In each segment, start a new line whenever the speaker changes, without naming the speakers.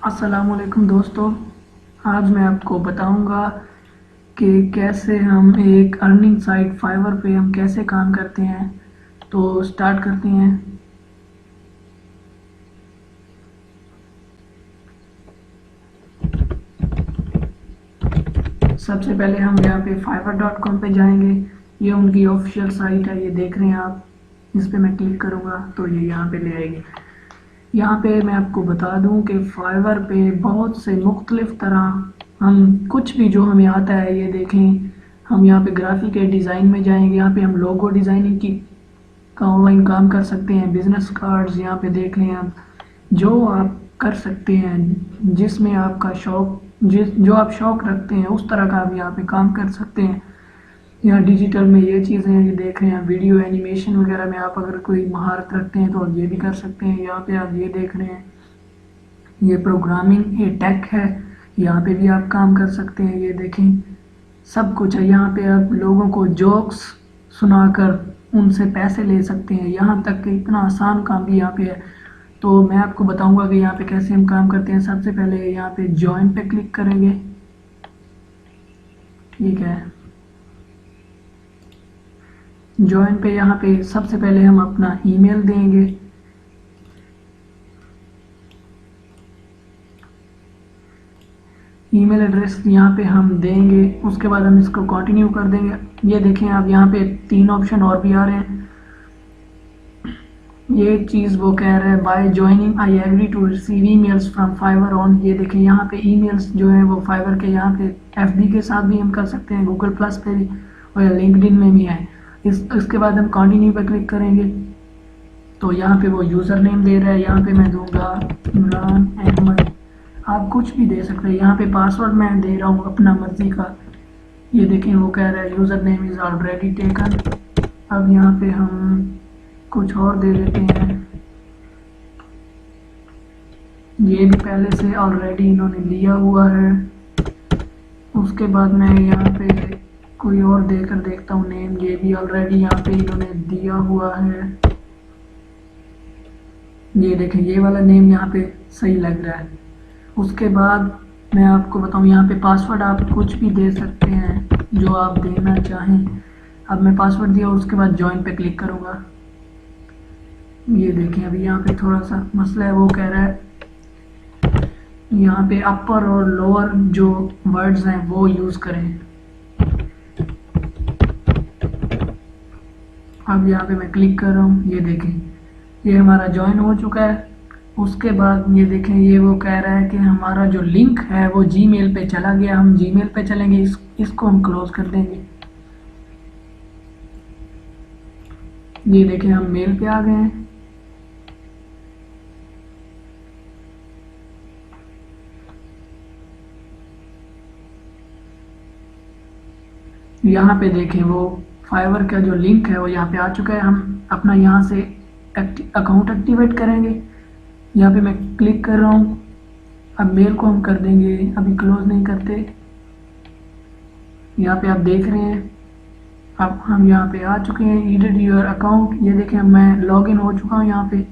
अस्सलामुअलैकुम दोस्तों। आज मैं आपको बताऊंगा कि कैसे हम एक अर्निंग साइट फाइवर पे हम कैसे काम करते हैं। तो स्टार्ट करते हैं। सबसे पहले हम यहाँ पे fiverr.com पे जाएंगे। ये उनकी ऑफिशियल साइट है, ये देख रहे हैं आप। इस पर मैं क्लिक करूँगा तो ये यहाँ पे ले आएगी। यहाँ पे मैं आपको बता दूं कि फाइवर पे बहुत से मुख्तलिफ तरह हम कुछ भी जो हमें आता है, ये देखें। हम यहाँ पे ग्राफिक डिज़ाइन में जाएंगे। यहाँ पे हम लोगो डिज़ाइनिंग की का ऑनलाइन काम कर सकते हैं। बिजनेस कार्ड्स यहाँ पे देख लें आप, जो आप कर सकते हैं जिसमें आपका शौक जो आप शौक रखते हैं उस तरह का आप यहाँ पे काम कर सकते हैं। यहाँ डिजिटल में ये चीज़ें हैं, ये देख रहे हैं। वीडियो एनिमेशन वगैरह में आप अगर कोई महारत रखते हैं तो आप ये भी कर सकते हैं। यहाँ पे आप ये देख रहे हैं, ये प्रोग्रामिंग, ये टेक है, यहाँ पे भी आप काम कर सकते हैं। ये देखें, सब कुछ है। यहाँ पे आप लोगों को जोक्स सुनाकर उनसे पैसे ले सकते हैं। यहाँ तक कि इतना आसान काम भी यहाँ पे है। तो मैं आपको बताऊंगा कि यहाँ पे कैसे हम काम करते हैं। सबसे पहले यहाँ पे ज्वाइन पे क्लिक करेंगे, ठीक है। ज्वाइन पे यहाँ पे सबसे पहले हम अपना ईमेल देंगे। ईमेल एड्रेस यहाँ पे हम देंगे, उसके बाद हम इसको कंटिन्यू कर देंगे। ये देखें आप, यहाँ पे 3 ऑप्शन और भी आ रहे हैं। ये चीज़ वो कह रहा है, by joining I agree to receive emails from Fiverr on. ये देखें यहाँ पे ईमेल्स जो है वो फाइवर के यहाँ पे एफबी के साथ भी हम कर सकते हैं, गूगल प्लस पे भी और लिंक्डइन में भी है। इसके बाद हम कंटिन्यू पे क्लिक करेंगे तो यहाँ पे वो यूज़र नेम दे रहा है। यहाँ पे मैं दूंगा इमरान अहमद। आप कुछ भी दे सकते हैं। यहाँ पे पासवर्ड मैं दे रहा हूँ अपना मर्जी का। ये देखें, वो कह रहा है user name is already taken. अब यहाँ पे हम कुछ और दे देते हैं। ये भी पहले से ऑलरेडी इन्होंने लिया हुआ है। उसके बाद मैं यहाँ पे कोई और देकर देखता हूँ नेम। ये भी ऑलरेडी यहाँ पे इन्होंने दिया हुआ है। ये देखें, ये वाला नेम यहाँ पे सही लग रहा है। उसके बाद मैं आपको बताऊँ, यहाँ पे पासवर्ड आप कुछ भी दे सकते हैं जो आप देना चाहें। अब मैं पासवर्ड दिया, उसके बाद ज्वाइन पे क्लिक करूँगा। ये देखें, अभी यहाँ पे थोड़ा सा मसला है। वो कह रहा है यहाँ पे अपर और लोअर जो वर्ड्स हैं वो यूज़ करें। अब यहाँ पे मैं क्लिक कर रहा हूँ। ये देखें, ये हमारा ज्वाइन हो चुका है। उसके बाद ये देखें, ये वो कह रहा है कि हमारा जो लिंक है वो जीमेल पे चला गया। हम जीमेल पे चलेंगे, इसको हम क्लोज कर देंगे। ये देखें, हम मेल पे आ गए हैं। यहाँ पे देखें, वो फाइवर का जो लिंक है वो यहाँ पे आ चुका है। हम अपना यहाँ से अकाउंट एक्टिवेट करेंगे। यहाँ पे मैं क्लिक कर रहा हूँ। अब मेल को हम कर देंगे, अभी क्लोज नहीं करते। यहाँ पे आप देख रहे हैं, अब हम यहाँ पे आ चुके हैं। एडिट योर अकाउंट, ये देखें मैं लॉगिन हो चुका हूँ यहाँ पे।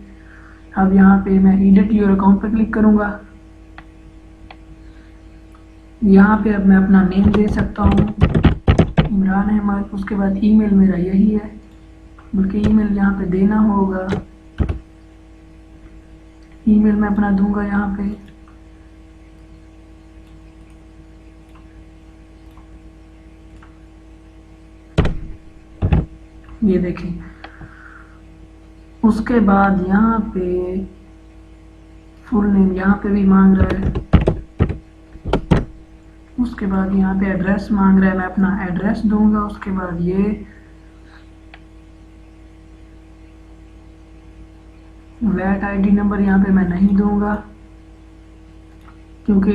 अब यहाँ पे मैं एडिट योर अकाउंट पे क्लिक करूँगा। यहाँ पे अब मैं अपना नेम दे सकता हूँ, इमरान अहमद। उसके बाद ईमेल मेरा यही है, बल्कि ईमेल यहाँ पे देना होगा। ईमेल मैं अपना दूंगा यहाँ पे। ये देखें, उसके बाद यहाँ पे फुल नेम यहाँ पे भी मांग रहा है। उसके बाद यहाँ पे एड्रेस मांग रहा है, मैं अपना एड्रेस दूंगा। उसके बाद ये वैट आईडी नंबर यहाँ पे मैं नहीं दूंगा, क्योंकि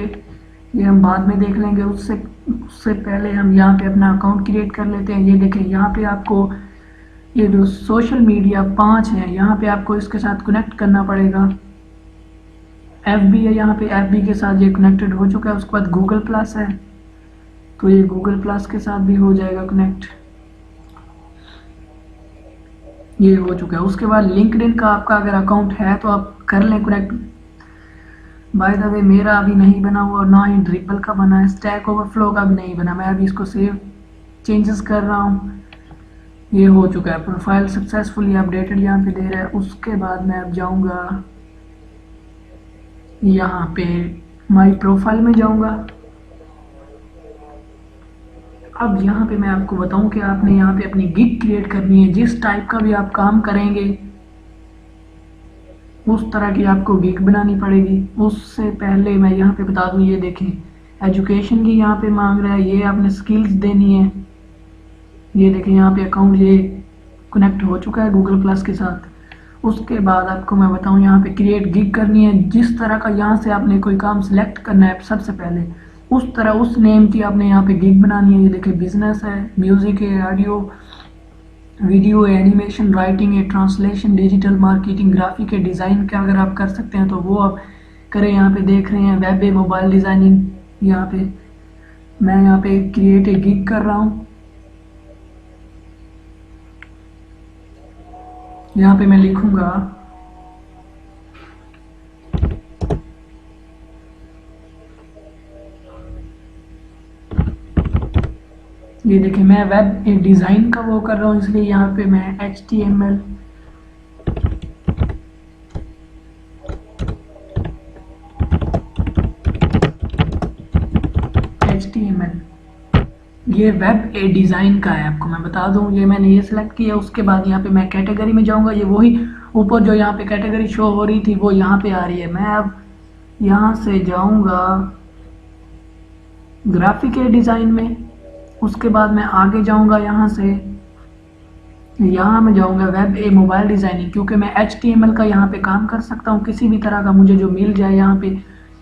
ये हम बाद में देख लेंगे। उससे पहले हम यहाँ पे अपना अकाउंट क्रिएट कर लेते हैं। ये देखें, यहाँ पे आपको ये जो सोशल मीडिया 5 है, यहाँ पे आपको इसके साथ कनेक्ट करना पड़ेगा। एफबी है, यहाँ पे एफबी के साथ ये कनेक्टेड हो चुका है। उसके बाद गूगल प्लस है, तो ये गूगल प्लस के साथ भी हो जाएगा कनेक्ट। ये हो चुका है। उसके बाद लिंक्डइन का आपका अगर अकाउंट है तो आप कर लें कनेक्ट। बाय द वे मेरा अभी नहीं बना हुआ और ना ही ड्रिपल का बना है, स्टैक ओवरफ्लो का भी नहीं बना। मैं अभी इसको सेव चेंजेस कर रहा हूँ। ये हो चुका है, प्रोफाइल सक्सेसफुली अपडेटेड यहाँ पे दे रहा है। उसके बाद मैं अब जाऊँगा यहाँ पे माई प्रोफाइल में जाऊँगा। अब यहाँ पे मैं आपको बताऊँ कि आपने यहाँ पे अपनी गिग क्रिएट करनी है। जिस टाइप का भी आप काम करेंगे उस तरह की आपको गिग बनानी पड़ेगी। उससे पहले मैं यहाँ पे बता दूँ, ये देखें एजुकेशन की यहाँ पे मांग रहा है, ये आपने स्किल्स देनी है। ये देखें यहाँ पे अकाउंट ये कनेक्ट हो चुका है गूगल प्लस के साथ। उसके बाद आपको मैं बताऊँ यहाँ पे क्रिएट गिग करनी है। जिस तरह का यहाँ से आपने कोई काम सिलेक्ट करना है सबसे पहले, उस तरह उस नेम की आपने यहाँ पे गिग बनानी है। ये देखिए बिजनेस है, म्यूजिक है, ऑडियो वीडियो है, एनिमेशन, राइटिंग है, ट्रांसलेशन, डिजिटल मार्केटिंग, ग्राफिक है, डिज़ाइन का अगर आप कर सकते हैं तो वो आप करें। यहाँ पे देख रहे हैं वेब है, मोबाइल डिज़ाइनिंग। यहाँ पे मैं यहाँ पे क्रिएट ए गिग कर रहा हूँ। यहाँ पे मैं लिखूंगा ये देखिए मैं वेब डिज़ाइन का वो कर रहा हूँ, इसलिए यहाँ पे मैं HTML ये वेब ए डिज़ाइन का है। आपको मैं बता दूं, ये मैंने ये सिलेक्ट किया। उसके बाद यहाँ पे मैं कैटेगरी में जाऊँगा। ये वही ऊपर जो यहाँ पे कैटेगरी शो हो रही थी वो यहाँ पे आ रही है। मैं अब यहाँ से जाऊँगा ग्राफिक ए डिज़ाइन में। उसके बाद मैं आगे जाऊँगा, यहाँ से यहाँ मैं जाऊँगा वेब ए मोबाइल डिज़ाइनिंग, क्योंकि मैं HTML का यहाँ पे काम कर सकता हूँ किसी भी तरह का मुझे जो मिल जाए यहाँ पे,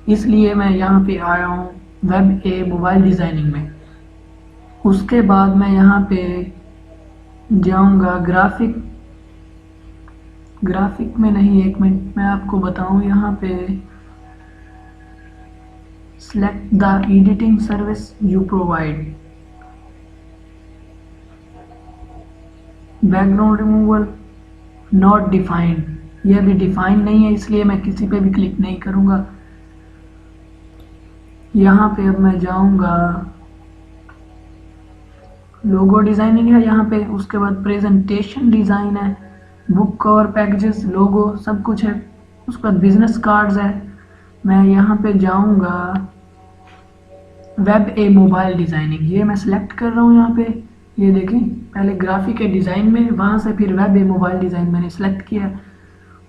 इसलिए मैं यहाँ पे आया हूँ वेब ए मोबाइल डिज़ाइनिंग में। उसके बाद मैं यहाँ पे जाऊँगा ग्राफिक में नहीं, एक मिनट मैं आपको बताऊँ। यहाँ पे select the editing service you provide, background removal not defined, यह भी डिफाइन नहीं है, इसलिए मैं किसी पे भी क्लिक नहीं करूँगा। यहाँ पे अब मैं जाऊँगा लोगो डिज़ाइनिंग है यहाँ पे। उसके बाद प्रेजेंटेशन डिज़ाइन है, बुक कवर, पैकेजेस, लोगो सब कुछ है। उसके बाद बिजनेस कार्ड्स है। मैं यहाँ पे जाऊँगा वेब ए मोबाइल डिज़ाइनिंग, ये मैं सिलेक्ट कर रहा हूँ यहाँ पे। ये देखें पहले ग्राफिक के डिज़ाइन में, वहाँ से फिर वेब ए मोबाइल डिज़ाइन मैंने सेलेक्ट किया।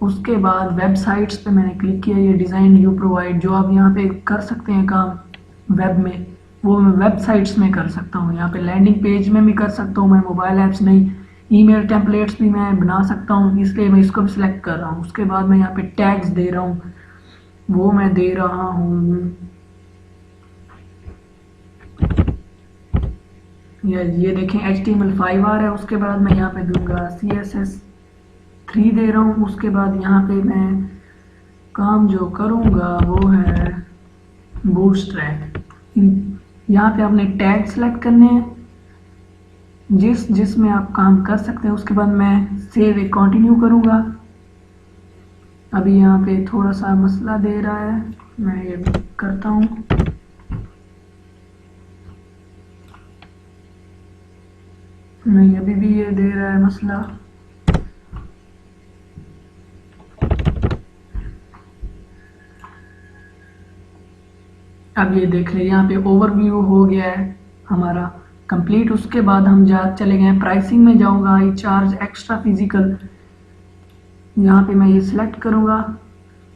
उसके बाद वेबसाइट्स पे मैंने क्लिक किया, ये डिज़ाइन यू प्रोवाइड जो आप यहाँ पे कर सकते हैं काम वेब में, वो मैं वेबसाइट्स में कर सकता हूँ। यहाँ पे लैंडिंग पेज में भी कर सकता हूँ मैं, मोबाइल ऐप्स नहीं, ईमेल टेम्पलेट्स भी मैं बना सकता हूँ, इसलिए मैं इसको भी सिलेक्ट कर रहा हूँ। उसके बाद मैं यहाँ पे टैग्स दे रहा हूँ, वो मैं दे रहा हूँ ये देखें HTML5 आ रहा है। उसके बाद मैं यहाँ पे दूंगा CSS3 दे रहा हूँ। उसके बाद यहाँ पे मैं काम जो करूँगा वो है बूटस्ट्रैप। यहाँ पे आपने टैग सेलेक्ट करने हैं जिसमें आप काम कर सकते हैं। उसके बाद मैं सेव ए कंटिन्यू करूँगा। अभी यहाँ पे थोड़ा सा मसला दे रहा है, मैं ये भी करता हूँ। नहीं, अभी भी ये दे रहा है मसला। अब ये देख लें, यहाँ पे ओवरव्यू हो गया है हमारा कंप्लीट। उसके बाद हम चले गए प्राइसिंग में। जाऊँगा आई चार्ज एक्स्ट्रा फिजिकल, यहाँ पे मैं ये सिलेक्ट करूँगा।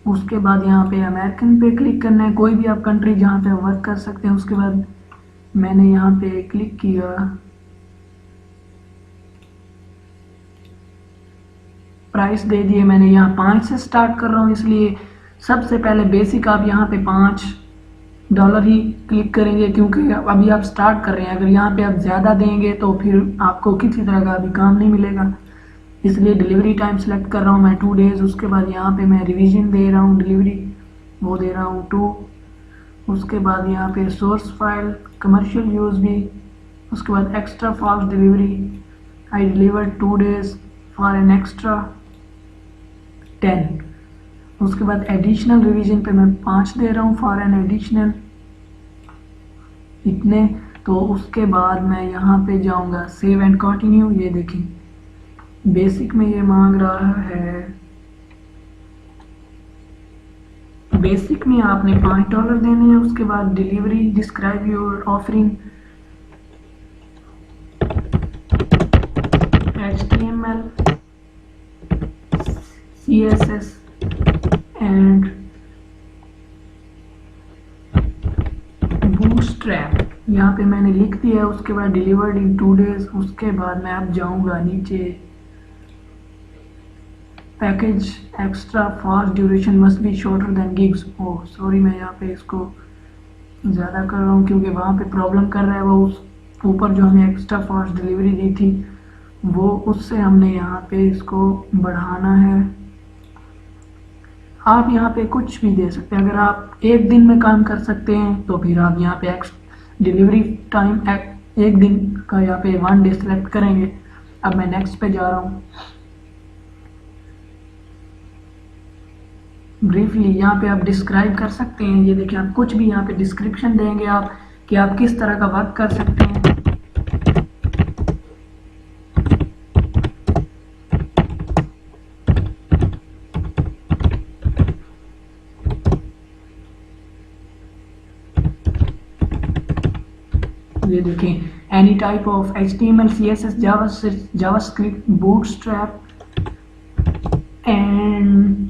उसके बाद यहाँ पे अमेरिकन पे क्लिक करना है, कोई भी आप कंट्री जहाँ पे वर्क कर सकते हैं। उसके बाद मैंने यहाँ पे क्लिक किया, प्राइस दे दिए मैंने। यहाँ 5 से स्टार्ट कर रहा हूँ, इसलिए सबसे पहले बेसिक आप यहाँ पे $5 ही क्लिक करेंगे, क्योंकि अभी आप स्टार्ट कर रहे हैं। अगर यहाँ पे आप ज़्यादा देंगे तो फिर आपको किसी तरह का अभी काम नहीं मिलेगा, इसलिए डिलीवरी टाइम सेलेक्ट कर रहा हूँ मैं 2 डेज़। उसके बाद यहाँ पे मैं रिवीजन दे रहा हूँ, डिलीवरी वो दे रहा हूँ 2। उसके बाद यहाँ पे सोर्स फाइल, कमर्शियल यूज़ भी। उसके बाद extra fast delivery, I deliver 2 days for an extra 10। उसके बाद एडिशनल रिवीजन पे मैं 5 दे रहा हूँ फॉर एन एडिशनल इतने। तो उसके बाद मैं यहाँ पे जाऊँगा सेव एंड कंटिन्यू। ये देखें बेसिक में ये मांग रहा है, बेसिक में आपने $5 देने हैं। उसके बाद delivery describe your offering HTML CSS and bootstrap यहाँ पे मैंने लिख दिया है। उसके बाद डिलीवर्ड इन 2 days। उसके बाद मैं अब जाऊँगा नीचे package extra fast duration must be shorter than gigs. Oh sorry, मैं यहाँ पे इसको ज़्यादा कर रहा हूँ क्योंकि वहाँ पे प्रॉब्लम कर रहा है। वो उस ऊपर जो हमें एक्स्ट्रा फास्ट डिलीवरी दी थी वो उससे हमने यहाँ पे इसको बढ़ाना है। आप यहाँ पे कुछ भी दे सकते हैं। अगर आप 1 दिन में काम कर सकते हैं तो फिर आप यहाँ पे डिलीवरी टाइम 1 दिन का यहाँ पे 1 day सेलेक्ट करेंगे। अब मैं नेक्स्ट पे जा रहा हूँ। ब्रीफली यहाँ पे आप डिस्क्राइब कर सकते हैं। ये देखिए आप कुछ भी यहाँ पे डिस्क्रिप्शन देंगे आप कि आप किस तरह का वर्क कर सकते हैं। ये देखें any type of HTML CSS JavaScript bootstrap and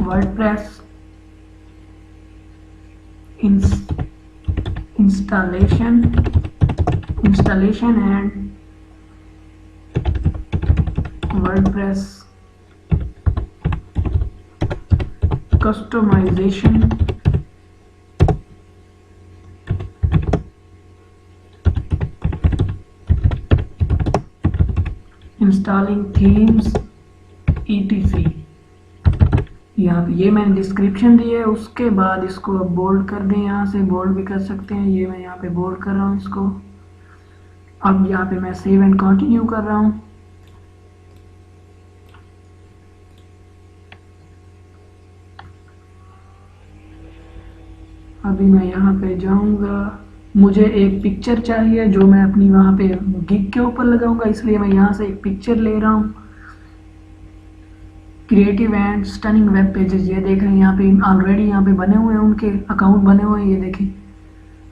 WordPress installation and WordPress customization installing themes etc। ये मैंने डिस्क्रिप्शन दी है। उसके बाद इसको अब बोल्ड कर दें, यहाँ से बोल्ड भी कर सकते हैं। ये मैं यहाँ पे बोल्ड कर रहा हूँ इसको। अब यहाँ पे मैं सेव एंड कंटिन्यू कर रहा हूँ। अभी मैं यहाँ पे जाऊँगा, मुझे एक पिक्चर चाहिए जो मैं अपनी वहाँ पे गिग के ऊपर लगाऊंगा, इसलिए मैं यहाँ से एक पिक्चर ले रहा हूँ। Creative and stunning web pages, ये देख रहे हैं यहाँ पे ऑलरेडी यहाँ पे बने हुए हैं, उनके अकाउंट बने हुए हैं। ये देखें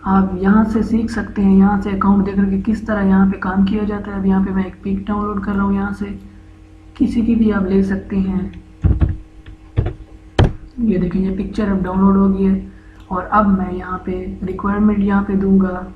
आप यहाँ से सीख सकते हैं, यहाँ से अकाउंट देख करके किस तरह यहाँ पे काम किया जाता है। अब यहाँ पे मैं एक पिक डाउनलोड कर रहा हूँ, यहाँ से किसी की भी आप ले सकते हैं। ये देखें ये पिक्चर अब डाउनलोड हो गई है। और अब मैं यहाँ पे रिक्वायरमेंट यहाँ पे दूंगा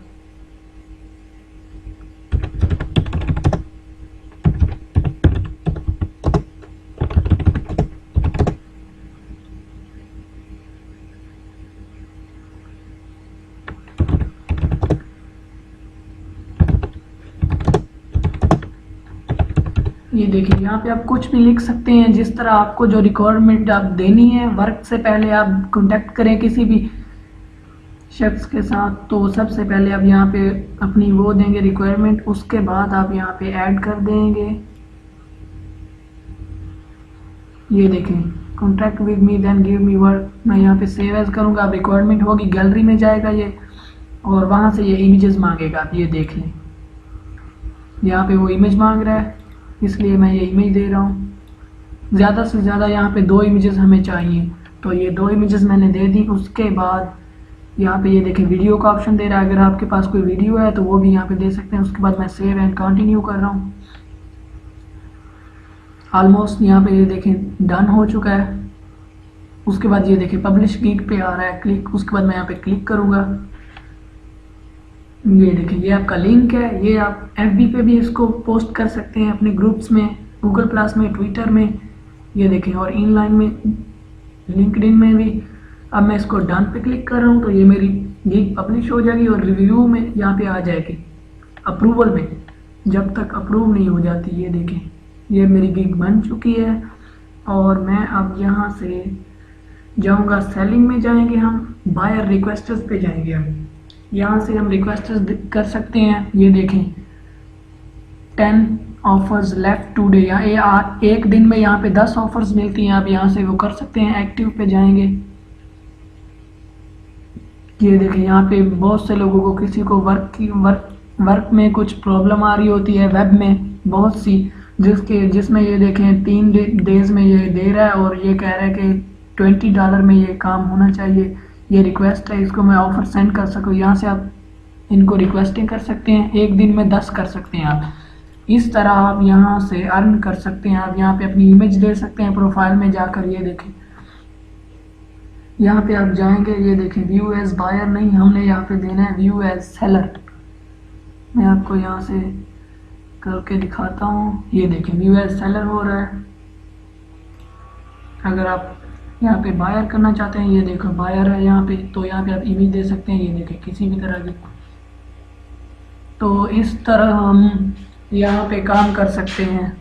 ये देखिए यहाँ पे आप कुछ भी लिख सकते हैं जिस तरह आपको जो रिक्वायरमेंट आप देनी है। वर्क से पहले आप कांटेक्ट करें किसी भी शख्स के साथ, तो सबसे पहले आप यहाँ पे अपनी वो देंगे रिक्वायरमेंट। उसके बाद आप यहाँ पे ऐड कर देंगे। ये देखें contract with me then give me work, मैं यहाँ पे सेव एज करूँगा। अब रिक्वायरमेंट होगी गैलरी में जाएगा ये, और वहाँ से ये इमेजेस मांगेगा। आप ये देख लें यहाँ पे वो इमेज मांग रहा है, इसलिए मैं ये इमेज दे रहा हूँ। ज़्यादा से ज़्यादा यहाँ पे 2 इमेजेस हमें चाहिए, तो ये 2 इमेजेस मैंने दे दी। उसके बाद यहाँ पे ये देखें वीडियो का ऑप्शन दे रहा है। अगर आपके पास कोई वीडियो है तो वो भी यहाँ पे दे सकते हैं। उसके बाद मैं सेव एंड कंटिन्यू कर रहा हूँ। ऑलमोस्ट यहाँ पे ये देखें डन हो चुका है। उसके बाद ये देखें पब्लिश गिग पे आ रहा है क्लिक। उसके बाद मैं यहाँ पे क्लिक करूँगा। ये देखें ये आपका लिंक है। ये आप FB पे भी इसको पोस्ट कर सकते हैं, अपने ग्रुप्स में, गूगल प्लस में, ट्विटर में। ये देखें और इनलाइन में, लिंक्डइन में भी। अब मैं इसको डन पे क्लिक कर रहा हूँ तो ये मेरी गिग पब्लिश हो जाएगी और रिव्यू में यहाँ पे आ जाएगी, अप्रूवल में, जब तक अप्रूव नहीं हो जाती। ये देखें ये मेरी गिग बन चुकी है। और मैं अब यहाँ से जाऊँगा सेलिंग में, जाएंगे हम बायर रिक्वेस्टर्स पे जाएंगे। हम यहाँ से हम रिक्वेस्टर्स कर सकते हैं। ये देखें 10 ऑफर्स लेफ्ट टुडे, यहाँ एक दिन में यहाँ पे 10 ऑफर्स मिलती हैं, आप यहाँ से वो कर सकते हैं। एक्टिव पे जाएंगे, ये देखिए यहाँ पे बहुत से लोगों को, किसी को वर्क में कुछ प्रॉब्लम आ रही होती है वेब में बहुत सी, जिसमें ये देखें 3 डेज में ये दे रहा है और ये कह रहा है कि $20 में ये काम होना चाहिए। ये रिक्वेस्ट है, इसको मैं ऑफर सेंड कर सकूँ, यहाँ से आप इनको रिक्वेस्टिंग कर सकते हैं। एक दिन में 10 कर सकते हैं आप। इस तरह आप यहाँ से अर्न कर सकते हैं। आप यहाँ पे अपनी इमेज दे सकते हैं प्रोफाइल में जाकर, ये देखें यहाँ पे आप जाएंगे, ये देखें व्यू एज बायर नहीं, हमने यहाँ पे देना है व्यू एज सेलर। मैं आपको यहाँ से करके दिखाता हूँ, ये देखें व्यू एज सेलर हो रहा है। अगर आप यहाँ पे बायर करना चाहते हैं, ये देखो बायर है यहाँ पे, तो यहाँ पे आप इमेज दे सकते हैं, ये देखें किसी भी तरह की। तो इस तरह हम यहाँ पे काम कर सकते हैं।